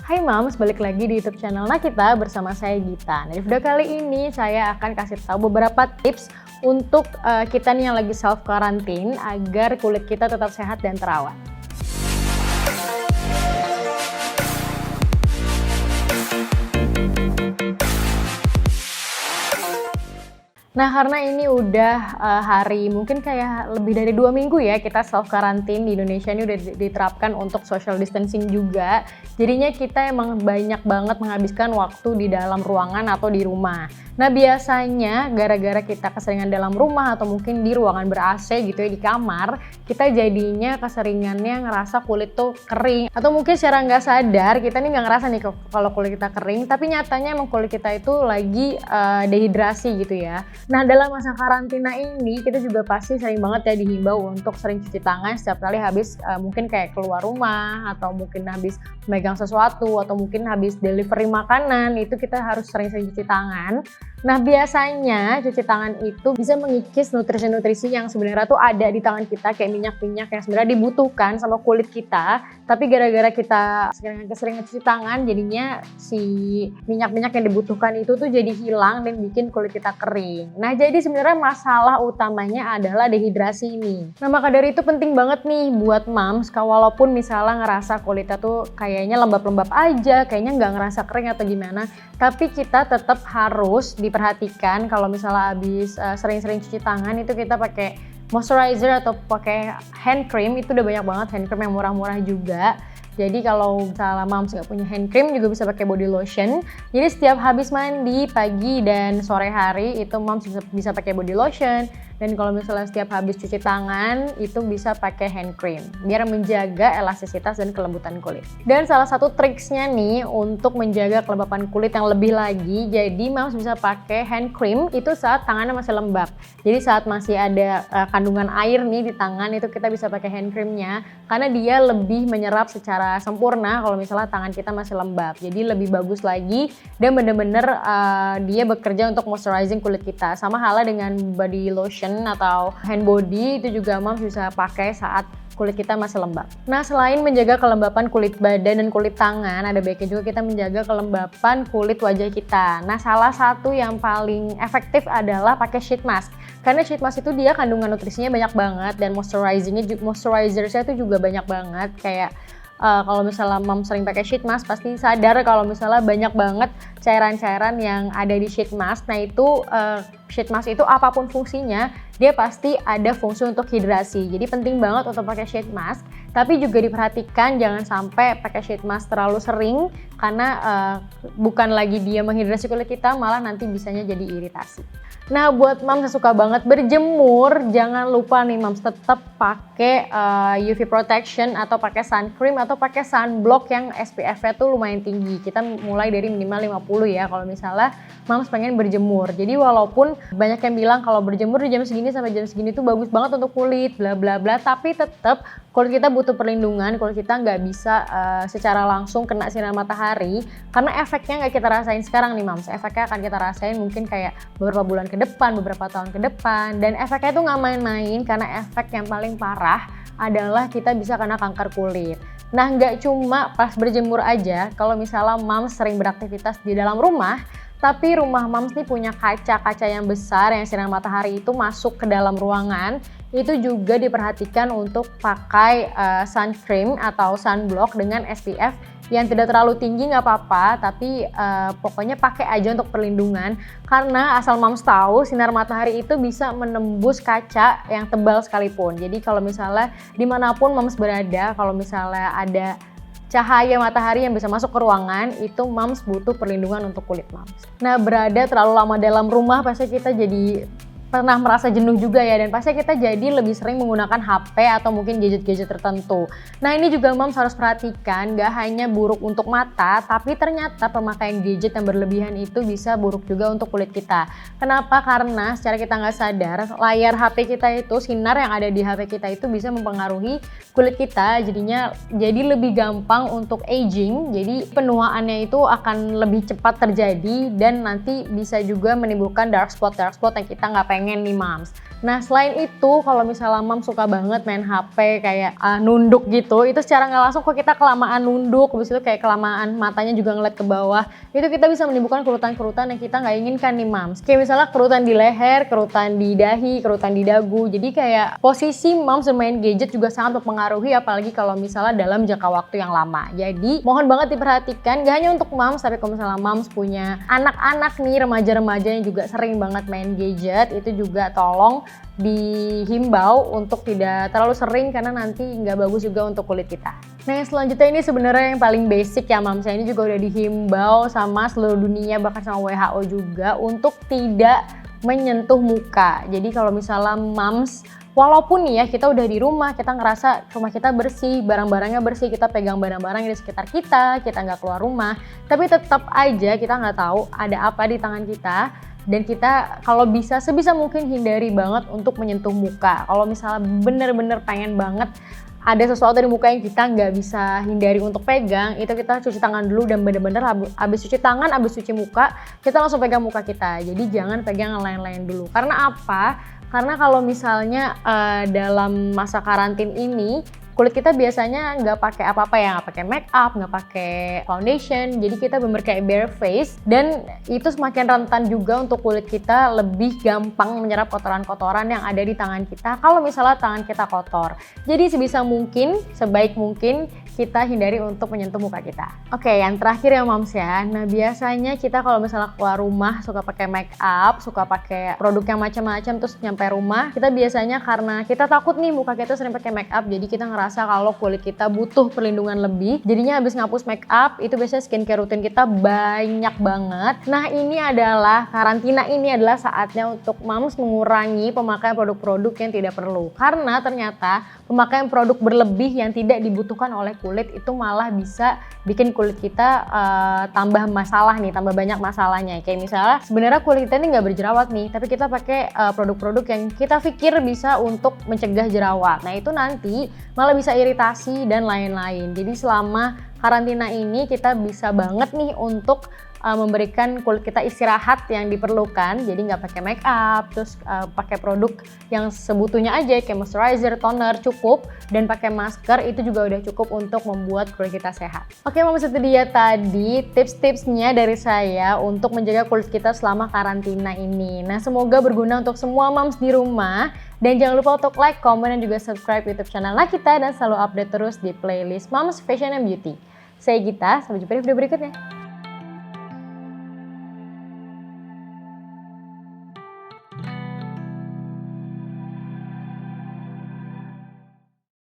Hai Mams, balik lagi di YouTube channel Nakita bersama saya Gita. Nah, di video kali ini saya akan kasih tahu beberapa tips untuk kita nih yang lagi self quarantine agar kulit kita tetap sehat dan terawat. Nah, karena ini udah hari mungkin kayak lebih dari 2 minggu ya kita self quarantine di Indonesia ini udah diterapkan untuk social distancing juga. Jadinya kita emang banyak banget menghabiskan waktu di dalam ruangan atau di rumah. Nah, biasanya gara-gara kita keseringan dalam rumah atau mungkin di ruangan ber-AC gitu ya di kamar, kita jadinya keseringannya ngerasa kulit tuh kering. Atau mungkin secara nggak sadar kita nih nggak ngerasa nih kalau kulit kita kering, tapi nyatanya emang kulit kita itu lagi dehidrasi gitu ya. Nah, dalam masa karantina ini kita juga pasti sering banget ya dihimbau untuk sering cuci tangan setiap kali habis mungkin kayak keluar rumah atau mungkin habis megang sesuatu atau mungkin habis delivery makanan, itu kita harus sering-sering cuci tangan. Nah, biasanya cuci tangan itu bisa mengikis nutrisi-nutrisi yang sebenarnya tuh ada di tangan kita, kayak minyak-minyak yang sebenarnya dibutuhkan sama kulit kita. Tapi gara-gara kita keseringan cuci tangan, jadinya si minyak-minyak yang dibutuhkan itu tuh jadi hilang dan bikin kulit kita kering. Nah, jadi sebenarnya masalah utamanya adalah dehidrasi ini. Nah, maka dari itu penting banget nih buat moms, walaupun misalnya ngerasa kulitnya tuh kayaknya lembab-lembab aja, kayaknya nggak ngerasa kering atau gimana, tapi kita tetap harus diperhatikan kalau misalnya habis sering-sering cuci tangan itu kita pakai moisturizer atau pakai hand cream. Itu udah banyak banget hand cream yang murah-murah juga. Jadi kalau misalnya moms nggak punya hand cream juga bisa pakai body lotion. Jadi setiap habis mandi pagi dan sore hari itu moms bisa pakai body lotion. Dan kalau misalnya setiap habis cuci tangan itu bisa pakai hand cream biar menjaga elastisitas dan kelembutan kulit. Dan salah satu triksnya nih untuk menjaga kelembapan kulit yang lebih lagi, jadi moms bisa pakai hand cream itu saat tangannya masih lembab. Jadi saat masih ada kandungan air nih di tangan itu kita bisa pakai hand creamnya karena dia lebih menyerap secara sempurna kalau misalnya tangan kita masih lembab. Jadi lebih bagus lagi dan bener-bener dia bekerja untuk moisturizing kulit kita. Sama halnya dengan body lotion atau hand body itu juga moms bisa pakai saat kulit kita masih lembab. Nah, selain menjaga kelembapan kulit badan dan kulit tangan, ada baiknya juga kita menjaga kelembapan kulit wajah kita. Nah, salah satu yang paling efektif adalah pakai sheet mask. Karena sheet mask itu dia kandungan nutrisinya banyak banget dan moisturizer-nya itu juga banyak banget. Kayak kalau misalnya mom sering pakai sheet mask pasti sadar kalau misalnya banyak banget cairan-cairan yang ada di sheet mask. Nah, itu sheet mask itu apapun fungsinya dia pasti ada fungsi untuk hidrasi. Jadi penting banget untuk pakai sheet mask. Tapi juga diperhatikan jangan sampai pakai sheet mask terlalu sering karena bukan lagi dia menghidrasi kulit kita, malah nanti bisanya jadi iritasi. Nah, buat moms yang suka banget berjemur, jangan lupa nih moms tetap pakai UV protection atau pakai sun cream atau pakai sunblock yang SPF-nya tuh lumayan tinggi. Kita mulai dari minimal 50 ya kalau misalnya moms pengen berjemur. Jadi walaupun banyak yang bilang kalau berjemur di jam segini sampai jam segini tuh bagus banget untuk kulit, bla bla bla, tapi tetap kulit kita butuh perlindungan, kulit kita nggak bisa secara langsung kena sinar matahari karena efeknya nggak kita rasain sekarang nih moms. Efeknya akan kita rasain mungkin kayak beberapa bulan ke depan, beberapa tahun ke depan, dan efeknya tuh nggak main-main karena efek yang paling parah adalah kita bisa kena kanker kulit. Nah, nggak cuma pas berjemur aja, kalau misalnya moms sering beraktivitas di dalam rumah, tapi rumah moms nih punya kaca-kaca yang besar yang sinar matahari itu masuk ke dalam ruangan, itu juga diperhatikan untuk pakai sun cream atau sunblock dengan SPF yang tidak terlalu tinggi nggak apa-apa, tapi pokoknya pakai aja untuk perlindungan karena asal moms tahu sinar matahari itu bisa menembus kaca yang tebal sekalipun. Jadi kalau misalnya dimanapun moms berada, kalau misalnya ada cahaya matahari yang bisa masuk ke ruangan, itu moms butuh perlindungan untuk kulit moms. Nah, berada terlalu lama dalam rumah pasti kita jadi pernah merasa jenuh juga ya, dan pasti kita jadi lebih sering menggunakan HP atau mungkin gadget-gadget tertentu. Nah, ini juga moms harus perhatikan, gak hanya buruk untuk mata, tapi ternyata pemakaian gadget yang berlebihan itu bisa buruk juga untuk kulit kita. Kenapa? Karena secara kita nggak sadar, layar HP kita itu, sinar yang ada di HP kita itu bisa mempengaruhi kulit kita, jadinya jadi lebih gampang untuk aging, jadi penuaannya itu akan lebih cepat terjadi dan nanti bisa juga menimbulkan dark spot yang kita nggak pengen nih moms. Nah selain itu kalau misalnya moms suka banget main HP kayak nunduk gitu, itu secara nggak langsung kok kita kelamaan nunduk, habis itu kayak kelamaan matanya juga ngeliat ke bawah, itu kita bisa menimbulkan kerutan-kerutan yang kita nggak inginkan nih moms. Kayak misalnya kerutan di leher, kerutan di dahi, kerutan di dagu. Jadi kayak posisi moms bermain gadget juga sangat mempengaruhi, apalagi kalau misalnya dalam jangka waktu yang lama. Jadi mohon banget diperhatikan, gak hanya untuk moms, tapi kalau misalnya moms punya anak-anak nih, remaja-remaja yang juga sering banget main gadget, itu juga tolong dihimbau untuk tidak terlalu sering karena nanti nggak bagus juga untuk kulit kita. Nah yang selanjutnya ini sebenarnya yang paling basic ya moms, ini juga udah dihimbau sama seluruh dunia bahkan sama WHO juga untuk tidak menyentuh muka. Jadi kalau misalnya moms, walaupun nih ya kita udah di rumah, kita ngerasa rumah kita bersih, barang-barangnya bersih, kita pegang barang-barang di sekitar kita nggak keluar rumah, tapi tetap aja kita nggak tahu ada apa di tangan kita. Dan kita kalau bisa sebisa mungkin hindari banget untuk menyentuh muka. Kalau misalnya bener-bener pengen banget ada sesuatu di muka yang kita nggak bisa hindari untuk pegang, itu kita cuci tangan dulu dan bener-bener abis cuci tangan, abis cuci muka, kita langsung pegang muka kita. Jadi jangan pegang yang lain-lain dulu. Karena apa? Karena kalau misalnya dalam masa karantin ini, kulit kita biasanya nggak pakai apa-apa ya, nggak pakai make up, nggak pakai foundation, jadi kita bener kayak bare face, dan itu semakin rentan juga untuk kulit kita lebih gampang menyerap kotoran-kotoran yang ada di tangan kita kalau misalnya tangan kita kotor. Jadi sebisa mungkin, sebaik mungkin kita hindari untuk menyentuh muka kita. Oke, yang terakhir ya moms ya. Nah biasanya kita kalau misalnya keluar rumah suka pakai make up, suka pakai produk yang macam-macam, terus nyampe rumah kita biasanya karena kita takut nih muka kita sering pakai make up, jadi kita ngerasa kalau kulit kita butuh perlindungan lebih. Jadinya habis ngapus make up itu biasanya skincare rutin kita banyak banget. Nah ini adalah karantina, ini adalah saatnya untuk moms mengurangi pemakaian produk-produk yang tidak perlu. Karena ternyata pemakaian produk berlebih yang tidak dibutuhkan oleh kulit itu malah bisa bikin kulit kita tambah masalah nih, tambah banyak masalahnya. Kayak misalnya sebenarnya kulit kita ini nggak berjerawat nih, tapi kita pakai produk-produk yang kita pikir bisa untuk mencegah jerawat. Nah itu nanti malah bisa iritasi dan lain-lain. Jadi selama karantina ini kita bisa banget nih untuk memberikan kulit kita istirahat yang diperlukan. Jadi nggak pakai make up, terus pakai produk yang sebutunya aja kayak moisturizer, toner cukup, dan pakai masker itu juga udah cukup untuk membuat kulit kita sehat. Oke moms, itu dia tadi tips-tipsnya dari saya untuk menjaga kulit kita selama karantina ini. Nah semoga berguna untuk semua moms di rumah. Dan jangan lupa untuk like, comment, dan juga subscribe YouTube channel kita dan selalu update terus di playlist Moms Fashion and Beauty. Saya Gita, sampai jumpa di video berikutnya.